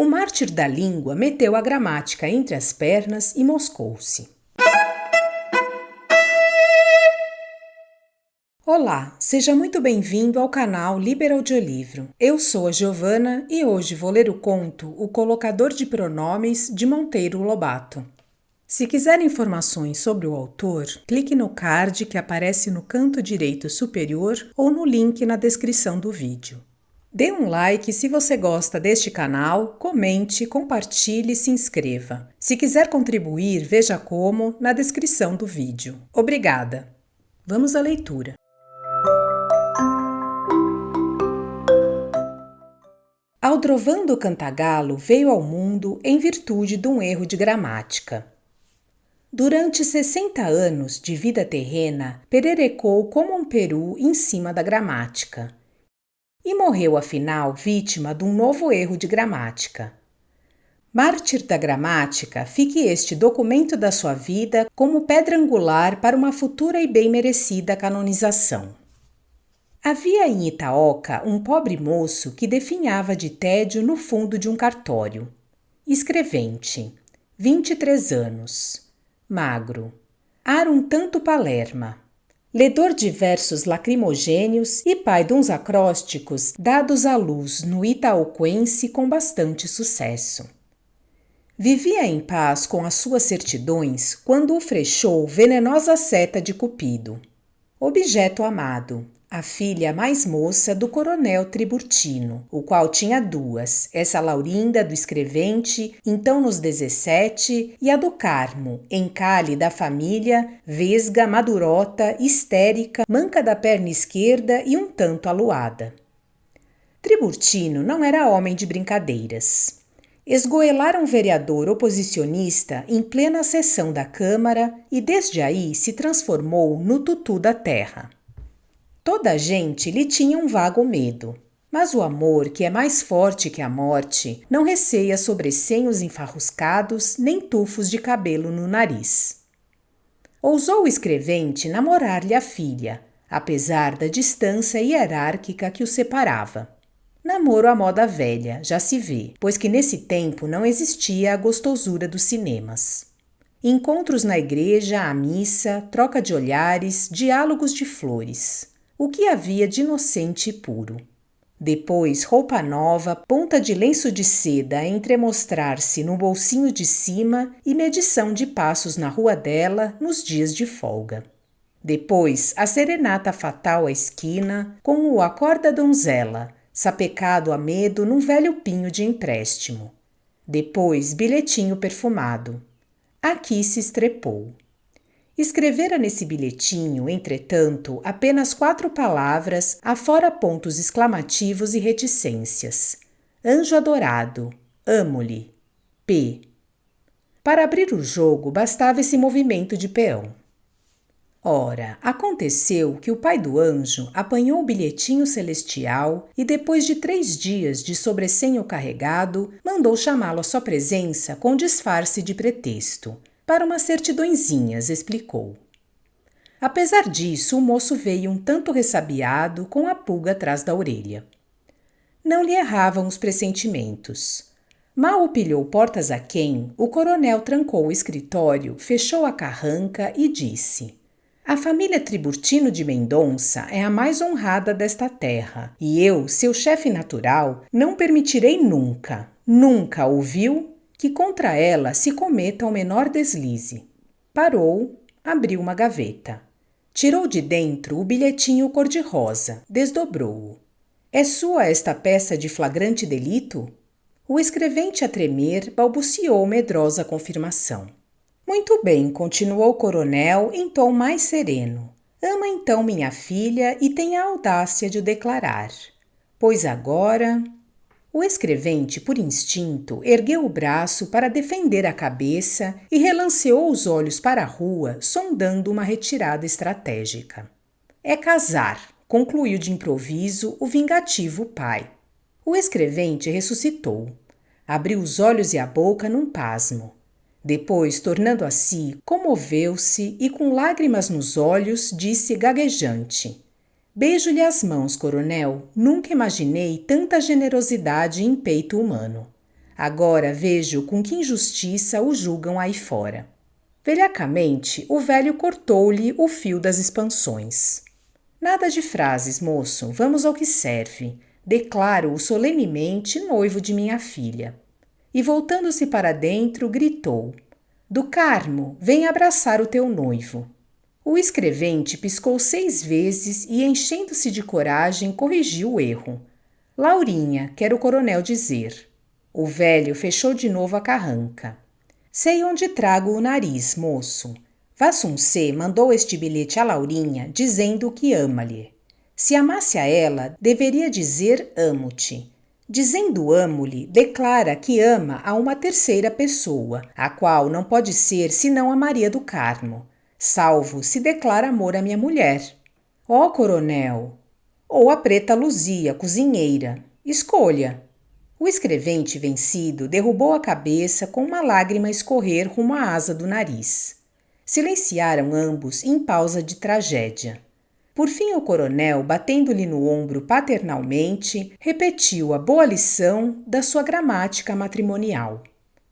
O mártir da língua meteu a gramática entre as pernas e moscou-se. Olá, seja muito bem-vindo ao canal Liberaudiolivro. Eu sou a Giovana e hoje vou ler o conto O Colocador de Pronomes, de Monteiro Lobato. Se quiser informações sobre o autor, clique no card que aparece no canto direito superior ou no link na descrição do vídeo. Dê um like se você gosta deste canal, comente, compartilhe e se inscreva. Se quiser contribuir, veja como na descrição do vídeo. Obrigada! Vamos à leitura. Aldrovando o Cantagalo veio ao mundo em virtude de um erro de gramática. Durante 60 anos de vida terrena, pererecou como um peru em cima da gramática. E morreu, afinal, vítima de um novo erro de gramática. Mártir da gramática, fique este documento da sua vida como pedra angular para uma futura e bem merecida canonização. Havia em Itaoca um pobre moço que definhava de tédio no fundo de um cartório. Escrevente, 23 anos, magro, ar um tanto palerma. Ledor de versos lacrimogêneos e pai de uns acrósticos dados à luz no itaoquense com bastante sucesso. Vivia em paz com as suas certidões quando o frechou venenosa seta de Cupido. Objeto amado, a filha mais moça do coronel Triburtino, o qual tinha duas, essa Laurinda do escrevente, então nos 17, e a do Carmo, encalhe da família, vesga, madurota, histérica, manca da perna esquerda e um tanto aluada. Triburtino não era homem de brincadeiras. Esgoelara um vereador oposicionista em plena sessão da Câmara e desde aí se transformou no tutu da terra. Toda a gente lhe tinha um vago medo, mas o amor, que é mais forte que a morte, não receia sobressenhos enfarruscados nem tufos de cabelo no nariz. Ousou o escrevente namorar-lhe a filha, apesar da distância hierárquica que os separava. Namoro à moda velha, já se vê, pois que nesse tempo não existia a gostosura dos cinemas. Encontros na igreja, à missa, troca de olhares, diálogos de flores. O que havia de inocente e puro. Depois, roupa nova, ponta de lenço de seda a entremostrar-se no bolsinho de cima e medição de passos na rua dela nos dias de folga. Depois, a serenata fatal à esquina, com o acorda donzela, sapecado a medo num velho pinho de empréstimo. Depois, bilhetinho perfumado. Aqui se estrepou. Escrevera nesse bilhetinho, entretanto, apenas 4 palavras, afora pontos exclamativos e reticências. Anjo adorado, amo-lhe, P. Para abrir o jogo, bastava esse movimento de peão. Ora, aconteceu que o pai do anjo apanhou o bilhetinho celestial e, depois de 3 dias de sobressenho carregado, mandou chamá-lo à sua presença com disfarce de pretexto. Para umas certidõezinhas, explicou. Apesar disso, o moço veio um tanto ressabiado, com a pulga atrás da orelha. Não lhe erravam os pressentimentos. Mal o pilhou portas aquém, o coronel trancou o escritório, fechou a carranca e disse: a família Triburtino de Mendonça é a mais honrada desta terra, e eu, seu chefe natural, não permitirei nunca, ouviu? Que contra ela se cometa o menor deslize. Parou, abriu uma gaveta. Tirou de dentro o bilhetinho cor-de-rosa, desdobrou-o. É sua esta peça de flagrante delito? O escrevente a tremer balbuciou medrosa confirmação. Muito bem, continuou o coronel em tom mais sereno. Ama então minha filha e tem a audácia de o declarar. Pois agora... O escrevente, por instinto, ergueu o braço para defender a cabeça e relanceou os olhos para a rua, sondando uma retirada estratégica. É casar, concluiu de improviso o vingativo pai. O escrevente ressuscitou. Abriu os olhos e a boca num pasmo. Depois, tornando a si, comoveu-se e, com lágrimas nos olhos, disse gaguejante: Beijo-lhe as mãos, coronel. Nunca imaginei tanta generosidade em peito humano. Agora vejo com que injustiça o julgam aí fora. Velhacamente, o velho cortou-lhe o fio das expansões. Nada de frases, moço, vamos ao que serve. Declaro-o solenemente noivo de minha filha. E voltando-se para dentro, gritou: Do Carmo, vem abraçar o teu noivo. O escrevente piscou 6 vezes e, enchendo-se de coragem, corrigiu o erro. Laurinha, quer o coronel dizer. O velho fechou de novo a carranca. Sei onde trago o nariz, moço. Vassuncê mandou este bilhete a Laurinha dizendo que ama-lhe. Se amasse a ela, deveria dizer amo-te. Dizendo amo-lhe, declara que ama a uma terceira pessoa, a qual não pode ser senão a Maria do Carmo, salvo se declara amor à minha mulher. Ó, coronel! Ou a preta Luzia, cozinheira. Escolha. O escrevente vencido derrubou a cabeça com uma lágrima a escorrer rumo à asa do nariz. Silenciaram ambos em pausa de tragédia. Por fim, o coronel, batendo-lhe no ombro paternalmente, repetiu a boa lição da sua gramática matrimonial.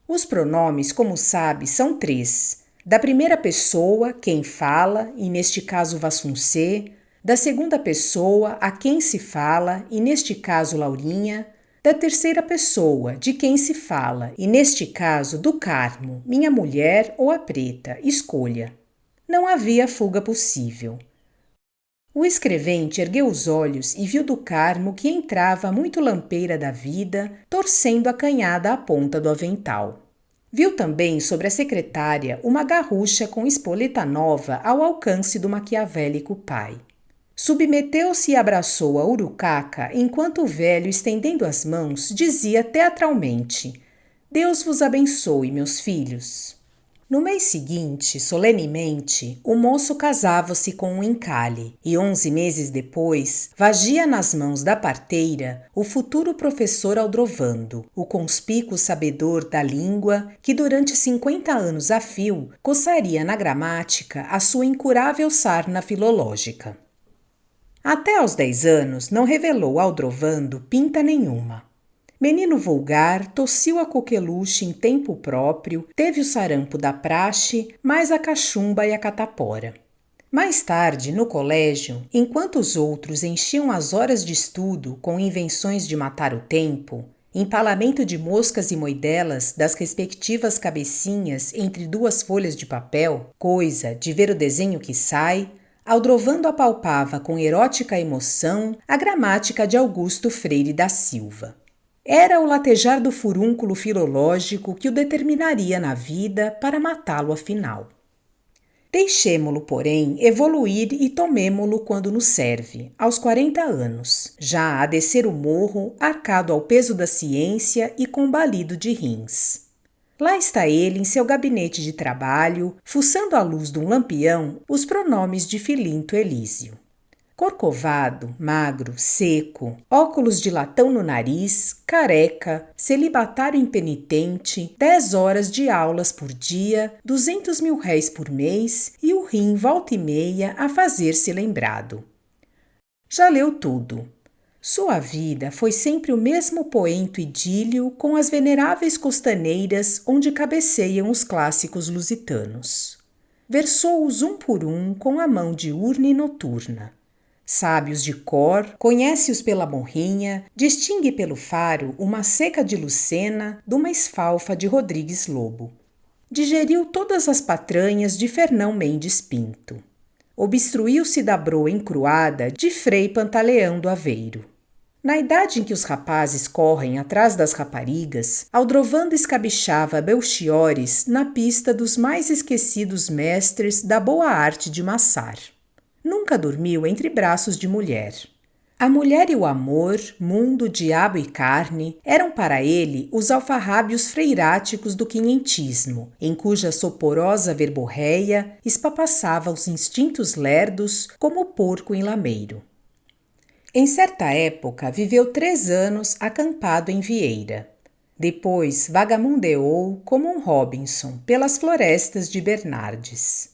Os pronomes, como sabe, são 3. Da primeira pessoa, quem fala, e neste caso Vassuncê. Da segunda pessoa, a quem se fala, e neste caso Laurinha. Da terceira pessoa, de quem se fala, e neste caso do Carmo, minha mulher ou a preta, escolha. Não havia fuga possível. O escrevente ergueu os olhos e viu do Carmo que entrava muito lampeira da vida, torcendo acanhada à ponta do avental. Viu também sobre a secretária uma garrucha com espoleta nova ao alcance do maquiavélico pai. Submeteu-se e abraçou a urucaca enquanto o velho, estendendo as mãos, dizia teatralmente: Deus vos abençoe, meus filhos. No mês seguinte, solenemente, o moço casava-se com um encalhe e 11 meses depois, vagia nas mãos da parteira o futuro professor Aldrovando, o conspícuo sabedor da língua que durante 50 anos a fio coçaria na gramática a sua incurável sarna filológica. Até aos 10 anos não revelou Aldrovando pinta nenhuma. Menino vulgar, tossiu a coqueluche em tempo próprio, teve o sarampo da praxe, mais a cachumba e a catapora. Mais tarde, no colégio, enquanto os outros enchiam as horas de estudo com invenções de matar o tempo, empalamento de moscas e moidelas das respectivas cabecinhas entre 2 folhas de papel, coisa de ver o desenho que sai, Aldrovando apalpava com erótica emoção a gramática de Augusto Freire da Silva. Era o latejar do furúnculo filológico que o determinaria na vida para matá-lo afinal. Deixemo-lo, porém, evoluir e tomemo-lo quando nos serve, aos 40 anos, já a descer o morro, arcado ao peso da ciência e combalido de rins. Lá está ele em seu gabinete de trabalho, fuçando à luz de um lampião os pronomes de Filinto Elísio. Corcovado, magro, seco, óculos de latão no nariz, careca, celibatário impenitente, 10 horas de aulas por dia, 200 mil réis por mês e o rim volta e meia a fazer-se lembrado. Já leu tudo. Sua vida foi sempre o mesmo poento idílio com as veneráveis costaneiras onde cabeceiam os clássicos lusitanos. Versou-os um por um com a mão diurna e noturna. Sabe-os de cor, conhece-os pela morrinha, distingue pelo faro uma seca de Lucena de uma esfalfa de Rodrigues Lobo. Digeriu todas as patranhas de Fernão Mendes Pinto. Obstruiu-se da broa encruada de Frei Pantaleão do Aveiro. Na idade em que os rapazes correm atrás das raparigas, Aldrovando escabichava Belchiores na pista dos mais esquecidos mestres da boa arte de maçar. Nunca dormiu entre braços de mulher. A mulher e o amor, mundo, diabo e carne, eram para ele os alfarrábios freiráticos do quinhentismo, em cuja soporosa verborréia espapassava os instintos lerdos como o porco em lameiro. Em certa época, viveu 3 anos acampado em Vieira. Depois vagamundeou como um Robinson pelas florestas de Bernardes.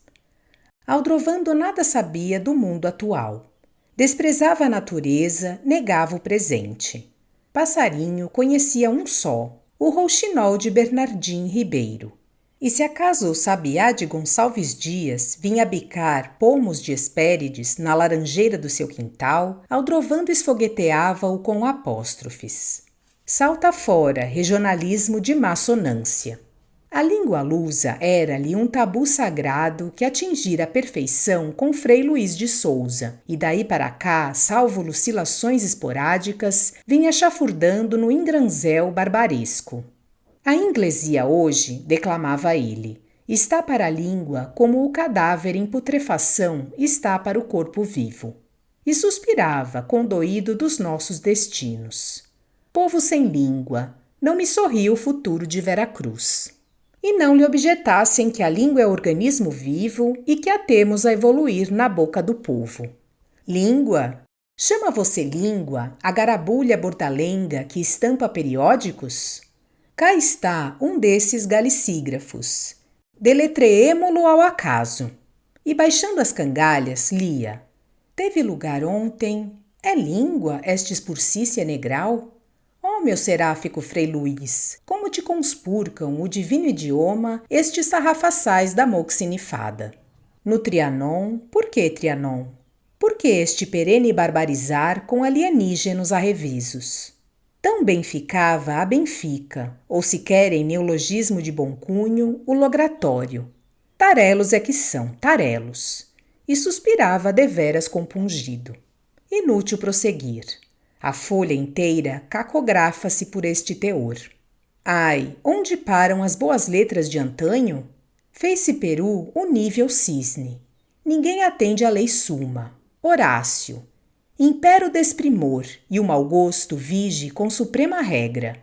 Aldrovando nada sabia do mundo atual. Desprezava a natureza, negava o presente. Passarinho conhecia um só, o rouxinol de Bernardim Ribeiro. E se acaso o sabiá de Gonçalves Dias vinha bicar pomos de Hespérides na laranjeira do seu quintal, Aldrovando esfogueteava-o com apóstrofes. Salta fora, regionalismo de maçonância. A língua lusa era-lhe um tabu sagrado que atingira a perfeição com Frei Luís de Souza, e daí para cá, salvo lucilações esporádicas, vinha chafurdando no ingranzel barbaresco. A inglesia hoje, declamava ele, está para a língua como o cadáver em putrefação está para o corpo vivo. E suspirava, condoído dos nossos destinos. Povo sem língua, não me sorria o futuro de Veracruz. E não lhe objetassem que a língua é organismo vivo e que a temos a evoluir na boca do povo. Língua? Chama você língua a garabulha bordalenga que estampa periódicos? Cá está um desses galicígrafos. Deletreemo-lo ao acaso. E baixando as cangalhas, lia. Teve lugar ontem. É língua estes purcícia negral? Ó, meu seráfico Frei Luís, como te conspurcam o divino idioma estes sarrafaçais da moxinifada. No Trianon, por que Trianon? Por que este perene barbarizar com alienígenos arrevisos? Tão bem ficava a Benfica, ou se querem neologismo de bom cunho, o logratório. Tarelos é que são, tarelos. E suspirava deveras compungido. Inútil prosseguir. A folha inteira cacografa-se por este teor. Ai, onde param as boas letras de antanho? Fez-se Peru o nível cisne. Ninguém atende à lei suma. Horácio. Impero desprimor e o mau gosto vige com suprema regra.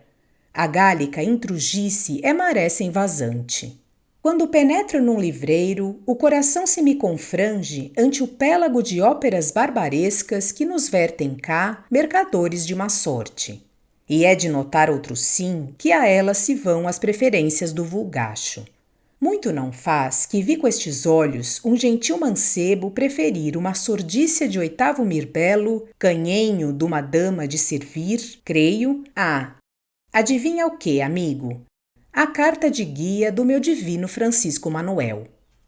A gálica intrugice é maré sem vazante. Quando penetro num livreiro, o coração se me confrange ante o pélago de óperas barbarescas que nos vertem cá mercadores de má sorte. E é de notar outro sim que a elas se vão as preferências do vulgacho. Muito não faz que vi com estes olhos um gentil mancebo preferir uma sordícia de 8º mirbelo, canhenho d'uma dama de servir, creio, adivinha o que, amigo? A carta de guia do meu divino Francisco Manuel.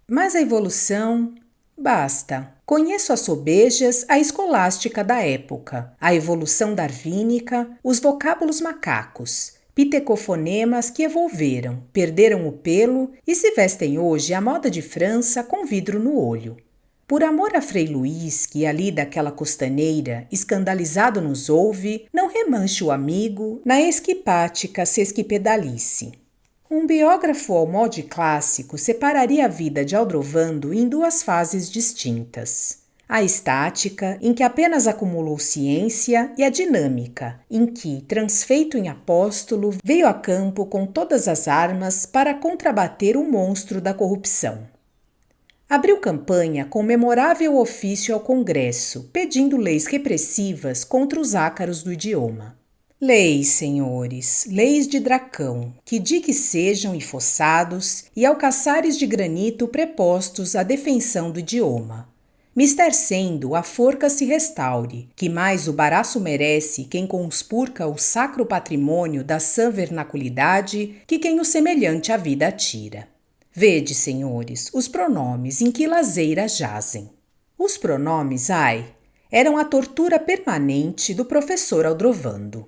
Mas a evolução... Basta. Conheço as sobejas, a escolástica da época, a evolução darwínica, os vocábulos macacos, pitecofonemas que evolveram, perderam o pelo e se vestem hoje à moda de França com vidro no olho. Por amor a Frei Luís, que ali daquela costaneira, escandalizado nos ouve, não remanche o amigo na esquipática sesquipedalice. Um biógrafo ao molde clássico separaria a vida de Aldrovando em 2 fases distintas. A estática, em que apenas acumulou ciência, e a dinâmica, em que, transfeito em apóstolo, veio a campo com todas as armas para contrabater o monstro da corrupção. Abriu campanha com memorável ofício ao Congresso, pedindo leis repressivas contra os ácaros do idioma. Leis, senhores, leis de Dracão, que diques sejam enfossados e alcaçares de granito prepostos à defensão do idioma. Mister sendo, a forca se restaure, que mais o baraço merece quem conspurca o sacro patrimônio da sã vernaculidade que quem o semelhante à vida atira. Vede, senhores, os pronomes em que lazeira jazem. Os pronomes, eram a tortura permanente do professor Aldrovando.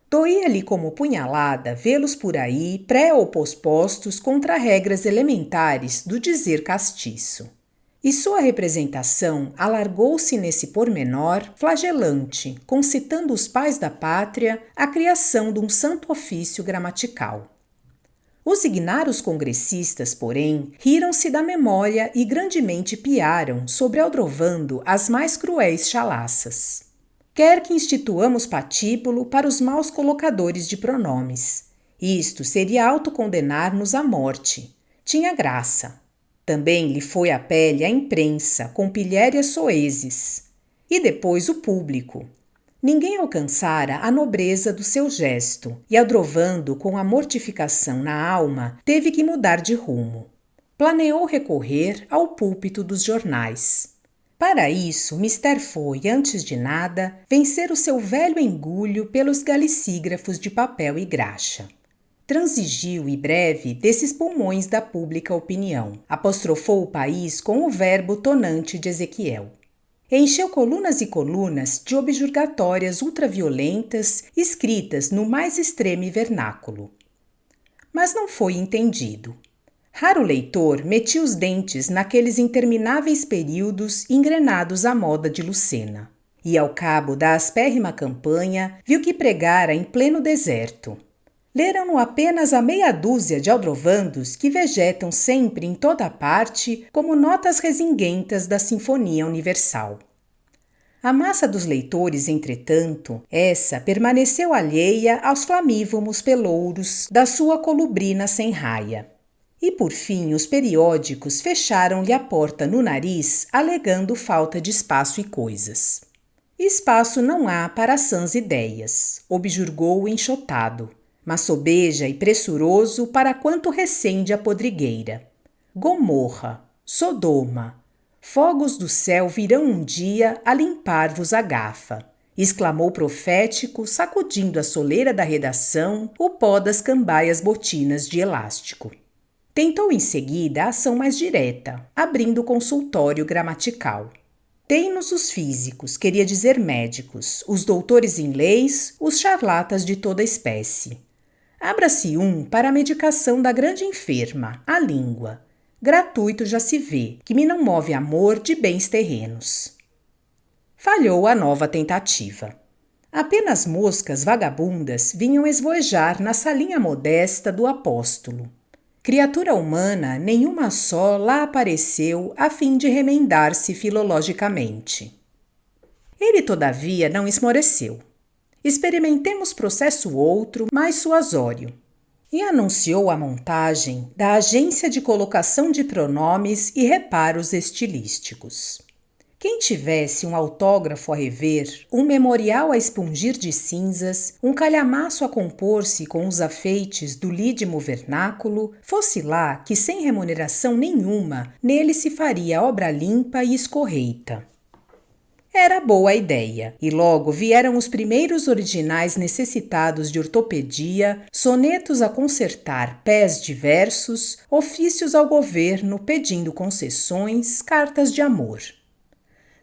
Doía-lhe como punhalada vê-los por aí pré ou pospostos contra regras elementares do dizer castiço. E sua representação alargou-se nesse pormenor flagelante, concitando os pais da pátria à criação de um santo ofício gramatical. Os ignaros congressistas, porém, riram-se da memória e grandemente piaram sobre Aldrovando as mais cruéis chalaças. Quer que instituamos patíbulo para os maus colocadores de pronomes. Isto seria autocondenar-nos à morte. Tinha graça. Também lhe foi à pele a imprensa, com pilhérias soezes. E depois o público. Ninguém alcançara a nobreza do seu gesto, e Aldrovando, com a mortificação na alma, teve que mudar de rumo. Planeou recorrer ao púlpito dos jornais. Para isso, mister foi, antes de nada, vencer o seu velho engulho pelos galicígrafos de papel e graxa. transigiu e breve desses pulmões da pública opinião. Apostrofou o país com o verbo tonante de Ezequiel. Encheu colunas e colunas de objurgatórias ultraviolentas escritas no mais extremo vernáculo. Mas não foi entendido. Raro leitor metia os dentes naqueles intermináveis períodos engrenados à moda de Lucena. E ao cabo da aspérrima campanha, viu que pregara em pleno deserto. Leram-no apenas a meia dúzia de aldrovandos que vegetam sempre em toda parte como notas resinguentas da Sinfonia Universal. A massa dos leitores, entretanto, essa permaneceu alheia aos flamívomos pelouros da sua colubrina sem raia. E, por fim, os periódicos fecharam-lhe a porta no nariz, alegando falta de espaço e coisas. Espaço não há para sãs ideias, objurgou o enxotado, mas sobeja e pressuroso para quanto recende a podrigueira. Gomorra, Sodoma, fogos do céu virão um dia a limpar-vos a gafa, exclamou profético, sacudindo a soleira da redação o pó das cambaias botinas de elástico. Tentou em seguida a ação mais direta, abrindo o consultório gramatical. Tem-nos os físicos, queria dizer médicos, os doutores em leis, os charlatas de toda espécie. Abra-se um para a medicação da grande enferma, a língua. Gratuito já se vê, que me não move amor de bens terrenos. Falhou a nova tentativa. Apenas moscas vagabundas vinham esvoejar na salinha modesta do apóstolo. Criatura humana, nenhuma só lá apareceu a fim de remendar-se filologicamente. Ele, todavia, não esmoreceu. Experimentemos processo outro, mais suasório. E anunciou a montagem da Agência de Colocação de Pronomes e Reparos Estilísticos. Quem tivesse um autógrafo a rever, um memorial a expungir de cinzas, um calhamaço a compor-se com os afeites do lídimo vernáculo, fosse lá que, sem remuneração nenhuma, nele se faria obra limpa e escorreita. Era boa a ideia, e logo vieram os primeiros originais necessitados de ortopedia, sonetos a consertar pés diversos, ofícios ao governo pedindo concessões, cartas de amor.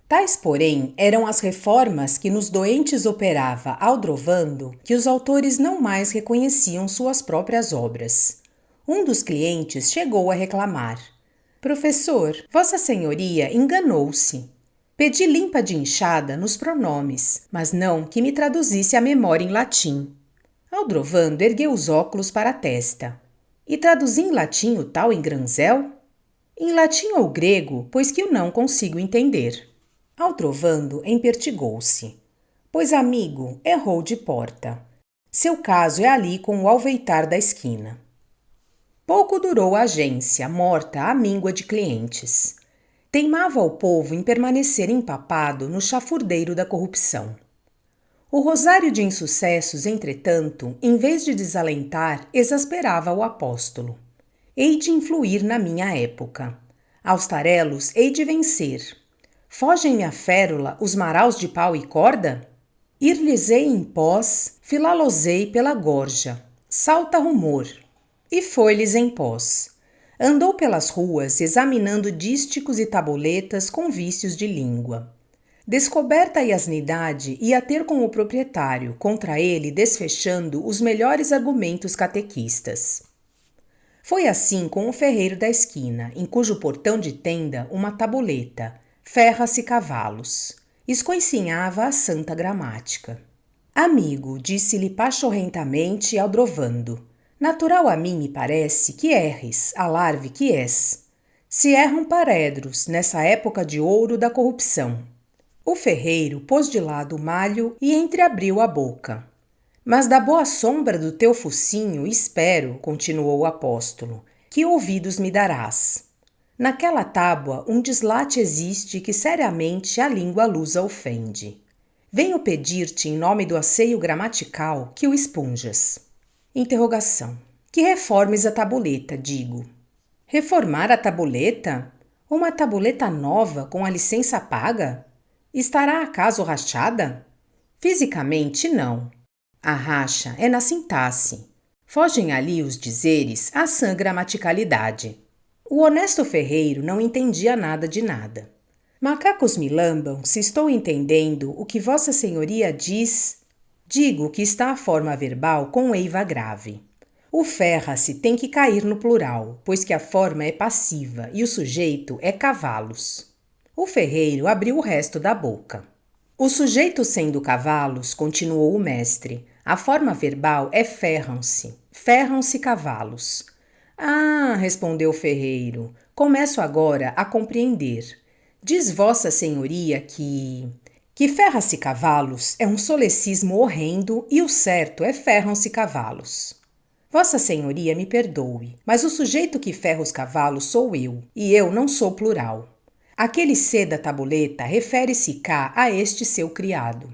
Tais, porém, eram as reformas que nos doentes operava Aldrovando, que os autores não mais reconheciam suas próprias obras. Um dos clientes chegou a reclamar. Professor, Vossa Senhoria enganou-se. Pedi limpa de inchada nos pronomes, mas não que me traduzisse a memória em latim. Aldrovando ergueu os óculos para a testa. E traduzi em latim o tal engranzel? Em latim ou grego, pois que eu não consigo entender. Aldrovando empertigou-se. Pois, amigo, errou de porta. Seu caso é ali com o alveitar da esquina. Pouco durou a agência, morta à míngua de clientes. Teimava o povo em permanecer empapado no chafurdeiro da corrupção. O rosário de insucessos, entretanto, em vez de desalentar, exasperava o apóstolo. Hei de influir na minha época. Aos tarelos hei de vencer. Fogem-me a férula os maraus de pau e corda? Ir-lhes-ei em pós, filá-los-ei pela gorja. Salta rumor. E foi-lhes em pós. Andou pelas ruas examinando dísticos e tabuletas com vícios de língua. Descoberta a asnidade ia ter com o proprietário, contra ele desfechando os melhores argumentos catequistas. Foi assim com o ferreiro da esquina, em cujo portão de tenda uma tabuleta, ferra-se cavalos. Escoicinhava a santa gramática. Amigo, disse-lhe pachorrentamente Aldrovando, natural a mim me parece que erres, alarve que és. Se erram paredros nessa época de ouro da corrupção. O ferreiro pôs de lado o malho e entreabriu a boca. Mas da boa sombra do teu focinho espero, continuou o apóstolo, que ouvidos me darás. Naquela tábua um dislate existe que seriamente a língua lusa ofende. Venho pedir-te em nome do asseio gramatical que o expunjas. Interrogação. Que reformes a tabuleta, digo. Reformar a tabuleta? Uma tabuleta nova com a licença paga? Estará acaso rachada? Fisicamente, não. A racha é na sintaxe. Fogem ali os dizeres à sã gramaticalidade. O honesto ferreiro não entendia nada de nada. Macacos me lambam se estou entendendo o que Vossa Senhoria diz. Digo que está a forma verbal com eiva grave. O ferra-se tem que cair no plural, pois que a forma é passiva e o sujeito é cavalos. O ferreiro abriu o resto da boca. O sujeito sendo cavalos, continuou o mestre, a forma verbal é ferram-se. Ferram-se cavalos. Ah, respondeu o ferreiro, começo agora a compreender. Diz Vossa Senhoria que ferra-se cavalos é um solecismo horrendo e o certo é ferram-se cavalos. Vossa Senhoria me perdoe, mas o sujeito que ferra os cavalos sou eu, e eu não sou plural. Aquele C da tabuleta refere-se cá a este seu criado.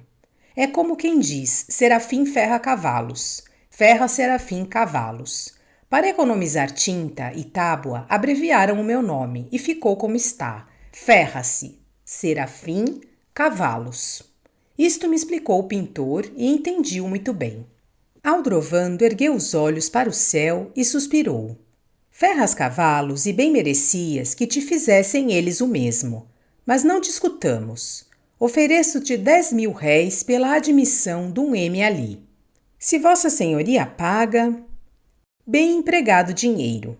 É como quem diz, Serafim ferra cavalos, ferra Serafim cavalos. Para economizar tinta e tábua, abreviaram o meu nome e ficou como está, ferra-se, Serafim cavalos. Isto me explicou o pintor e entendi-o muito bem. Aldrovando ergueu os olhos para o céu e suspirou. Ferras cavalos e bem merecias que te fizessem eles o mesmo. Mas não discutamos. Ofereço-te 10.000 réis pela admissão de um M ali. Se Vossa Senhoria paga... Bem empregado dinheiro.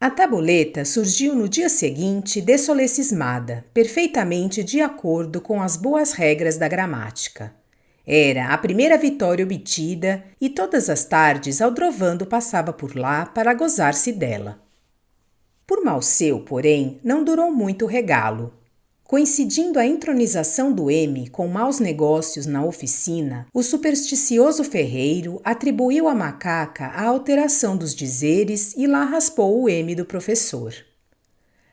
A tabuleta surgiu no dia seguinte dessolecismada, perfeitamente de acordo com as boas regras da gramática. Era a primeira vitória obtida e todas as tardes Aldrovando passava por lá para gozar-se dela. Por mal seu, porém, não durou muito o regalo. Coincidindo a entronização do M com maus negócios na oficina, o supersticioso ferreiro atribuiu à macaca a alteração dos dizeres e lá raspou o M do professor.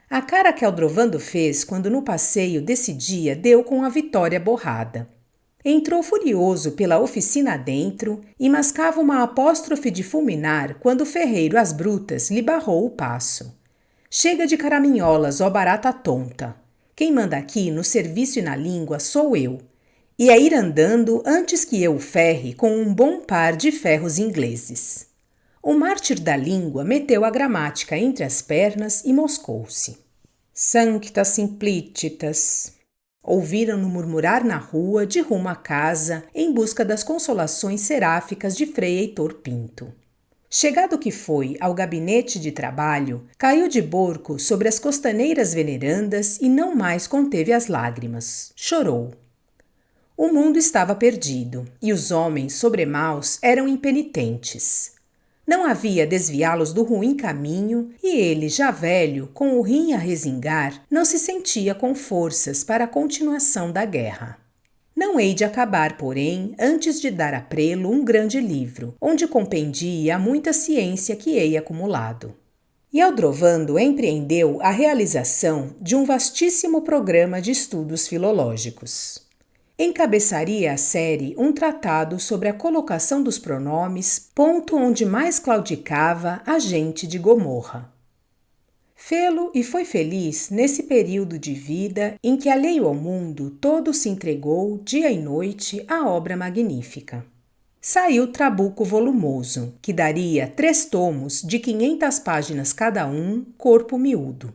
A cara que Aldrovando fez quando no passeio desse dia deu com a vitória borrada. Entrou furioso pela oficina adentro e mascava uma apóstrofe de fulminar quando o ferreiro às brutas lhe barrou o passo. Chega de caraminholas, ó barata tonta. Quem manda aqui no serviço e na língua sou eu. E é ir andando antes que eu o ferre com um bom par de ferros ingleses. O mártir da língua meteu a gramática entre as pernas e moscou-se. Sancta simplicitas. Ouviram-no murmurar na rua de rumo à casa em busca das consolações seráficas de Frei Heitor Pinto. Chegado que foi ao gabinete de trabalho, caiu de borco sobre as costaneiras venerandas e não mais conteve as lágrimas. Chorou. O mundo estava perdido e os homens sobremaus eram impenitentes. Não havia desviá-los do ruim caminho e ele, já velho, com o rim a resingar, não se sentia com forças para a continuação da guerra. Não hei de acabar, porém, antes de dar a prelo um grande livro, onde compendia muita ciência que hei acumulado. E Aldrovando empreendeu a realização de um vastíssimo programa de estudos filológicos. Encabeçaria a série um tratado sobre a colocação dos pronomes, ponto onde mais claudicava a gente de Gomorra. Fê-lo e foi feliz nesse período de vida em que, alheio ao mundo, todo se entregou, dia e noite, à obra magnífica. Saiu Trabuco volumoso, que daria 3 tomos de 500 páginas cada um, corpo miúdo.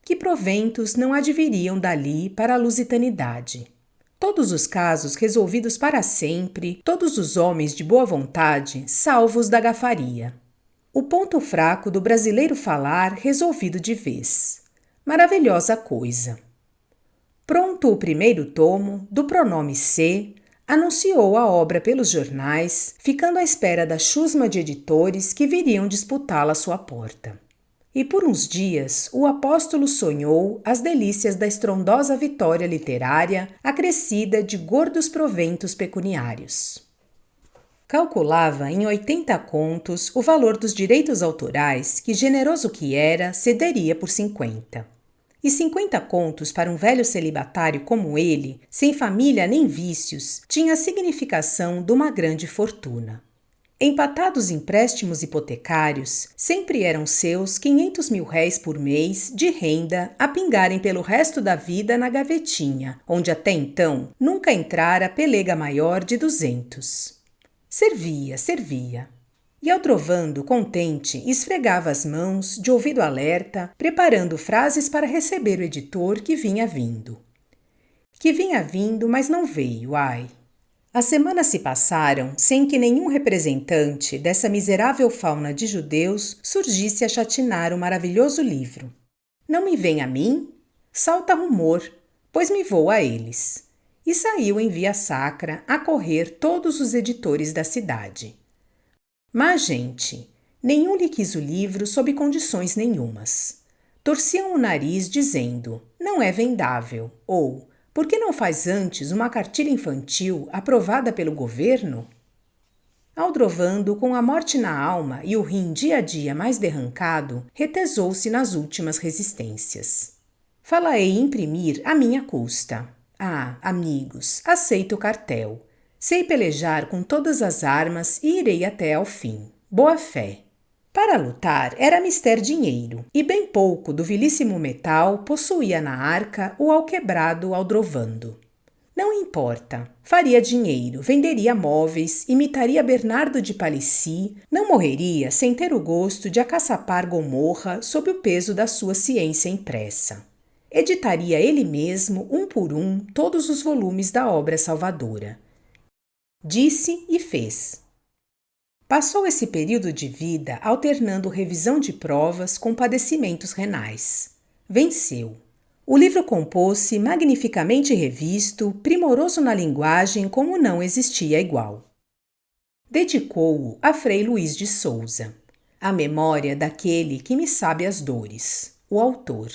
Que proventos não adviriam dali para a lusitanidade? Todos os casos resolvidos para sempre, todos os homens de boa vontade, salvos da gafaria. O ponto fraco do brasileiro falar resolvido de vez. Maravilhosa coisa. Pronto o primeiro tomo, do pronome C, anunciou a obra pelos jornais, ficando à espera da chusma de editores que viriam disputá-la à sua porta. E por uns dias o apóstolo sonhou as delícias da estrondosa vitória literária, acrescida de gordos proventos pecuniários. Calculava em 80 contos o valor dos direitos autorais que, generoso que era, cederia por 50. E 50 contos para um velho celibatário como ele, sem família nem vícios, tinha a significação de uma grande fortuna. Empatados empréstimos hipotecários, sempre eram seus 500.000 réis por mês de renda a pingarem pelo resto da vida na gavetinha, onde até então nunca entrara pelega maior de 200. Servia. E Aldrovando, contente, esfregava as mãos, de ouvido alerta, preparando frases para receber o editor que vinha vindo. Que vinha vindo, mas não veio, ai. As semanas se passaram sem que nenhum representante dessa miserável fauna de judeus surgisse a chatinar o maravilhoso livro. Não me vem a mim? Salta rumor, pois me vou a eles. E saiu em via sacra a correr todos os editores da cidade. Mas, gente, nenhum lhe quis o livro sob condições nenhumas. Torciam o nariz dizendo, não é vendável, ou, por que não faz antes uma cartilha infantil aprovada pelo governo? Aldrovando, com a morte na alma e o rim dia a dia mais derrancado, retesou-se nas últimas resistências. Fala-ei imprimir à minha custa. Ah, amigos, aceito o cartel. Sei pelejar com todas as armas e irei até ao fim. Boa fé. Para lutar era mister dinheiro, e bem pouco do vilíssimo metal possuía na arca o alquebrado Aldrovando. Não importa, faria dinheiro, venderia móveis, imitaria Bernardo de Palissy, não morreria sem ter o gosto de acaçapar Gomorra sob o peso da sua ciência impressa. Editaria ele mesmo, um por um, todos os volumes da obra salvadora. Disse e fez. Passou esse período de vida alternando revisão de provas com padecimentos renais. Venceu. O livro compôs-se magnificamente revisto, primoroso na linguagem como não existia igual. Dedicou-o a Frei Luís de Souza, a memória daquele que me sabe as dores, o autor.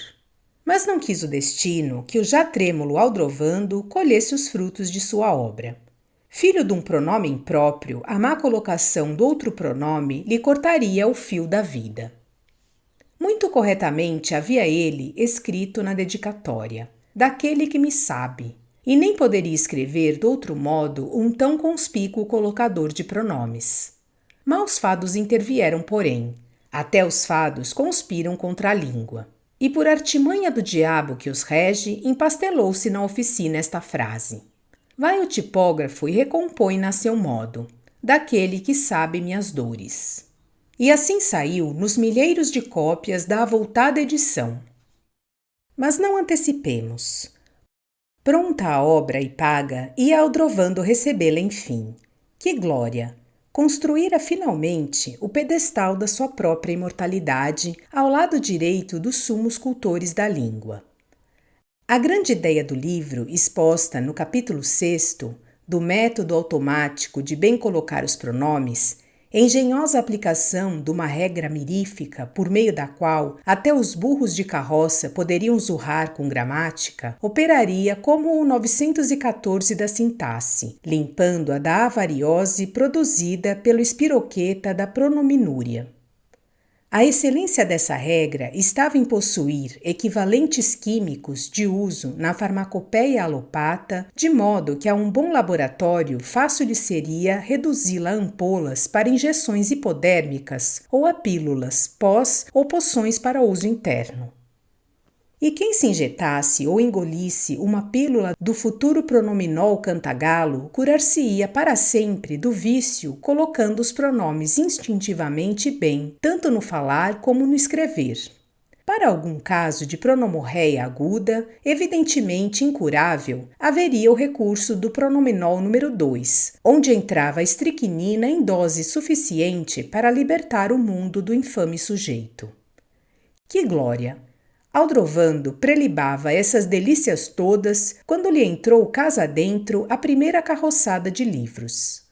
Mas não quis o destino que o já trêmulo Aldrovando colhesse os frutos de sua obra. Filho de um pronome impróprio, a má colocação do outro pronome lhe cortaria o fio da vida. Muito corretamente havia ele escrito na dedicatória, daquele que me sabe, e nem poderia escrever de outro modo um tão conspícuo colocador de pronomes. Maus fados intervieram, porém, até os fados conspiram contra a língua. E por artimanha do diabo que os rege, empastelou-se na oficina esta frase. Vai o tipógrafo e recompõe-na a seu modo, daquele que sabe minhas dores. E assim saiu nos milheiros de cópias da avultada edição. Mas não antecipemos. Pronta a obra e paga, ia Aldrovando recebê-la enfim. Que glória! Construíra finalmente o pedestal da sua própria imortalidade ao lado direito dos sumos cultores da língua. A grande ideia do livro, exposta no capítulo 6º, do método automático de bem colocar os pronomes, engenhosa aplicação de uma regra mirífica por meio da qual até os burros de carroça poderiam zurrar com gramática, operaria como o 914 da sintaxe, limpando-a da avariose produzida pelo espiroqueta da pronominúria. A excelência dessa regra estava em possuir equivalentes químicos de uso na farmacopeia alopata, de modo que a um bom laboratório fácil lhe seria reduzi-la a ampolas para injeções hipodérmicas ou a pílulas, pós ou poções para uso interno. E quem se injetasse ou engolisse uma pílula do futuro pronominol cantagalo curar-se-ia para sempre do vício colocando os pronomes instintivamente bem, tanto no falar como no escrever. Para algum caso de pronomorreia aguda, evidentemente incurável, haveria o recurso do pronominol número 2, onde entrava a estricnina em dose suficiente para libertar o mundo do infame sujeito. Que glória! Aldrovando prelibava essas delícias todas quando lhe entrou casa dentro a primeira carroçada de livros.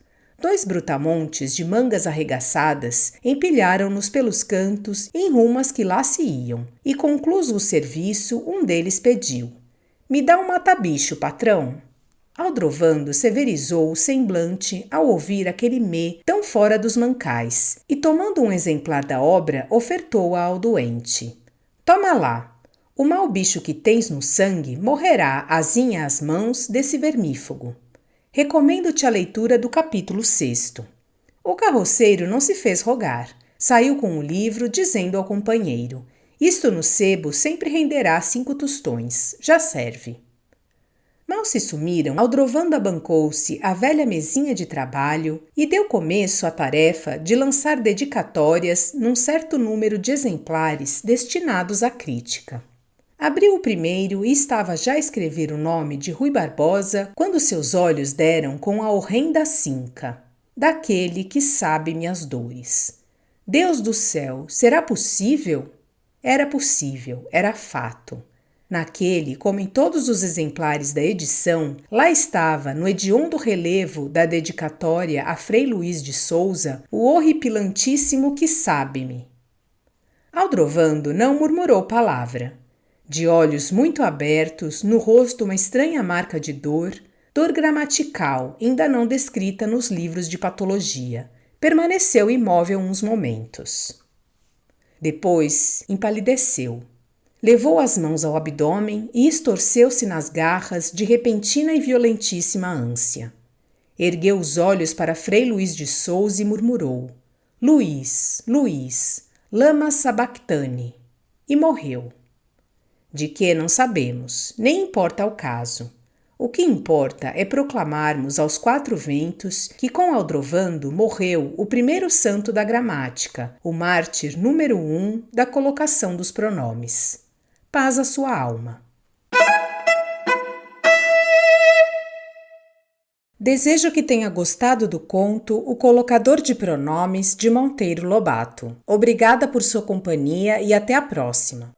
2 brutamontes de mangas arregaçadas empilharam-nos pelos cantos em rumas que lá se iam, e concluso o serviço, um deles pediu: "Me dá um mata-bicho, patrão?" Aldrovando severizou o semblante ao ouvir aquele mê tão fora dos mancais, e tomando um exemplar da obra, ofertou-a ao doente. Toma lá, o mau bicho que tens no sangue morrerá azinha às mãos desse vermífugo. Recomendo-te a leitura do capítulo 6º. O carroceiro não se fez rogar, saiu com o livro dizendo ao companheiro: "Isto no sebo sempre renderá 5 tostões, já serve." Mal se sumiram, Aldrovando abancou-se à velha mesinha de trabalho e deu começo à tarefa de lançar dedicatórias num certo número de exemplares destinados à crítica. Abriu o primeiro e estava já a escrever o nome de Rui Barbosa quando seus olhos deram com a horrenda cinca: daquele que sabe minhas dores. Deus do céu, será possível? Era possível, era fato. Naquele, como em todos os exemplares da edição, lá estava, no hediondo relevo da dedicatória a Frei Luís de Souza, o horripilantíssimo que sabe-me. Aldrovando não murmurou palavra. De olhos muito abertos, no rosto uma estranha marca de dor gramatical ainda não descrita nos livros de patologia, permaneceu imóvel uns momentos. Depois empalideceu. Levou as mãos ao abdômen e estorceu-se nas garras de repentina e violentíssima ânsia. Ergueu os olhos para Frei Luís de Souza e murmurou: Luís, Luís, lama sabactane. E morreu. De que não sabemos, nem importa ao caso. O que importa é proclamarmos aos quatro ventos que com Aldrovando morreu o primeiro santo da gramática, o mártir número 1 da colocação dos pronomes. Paz à sua alma. Desejo que tenha gostado do conto O Colocador de Pronomes, de Monteiro Lobato. Obrigada por sua companhia e até a próxima.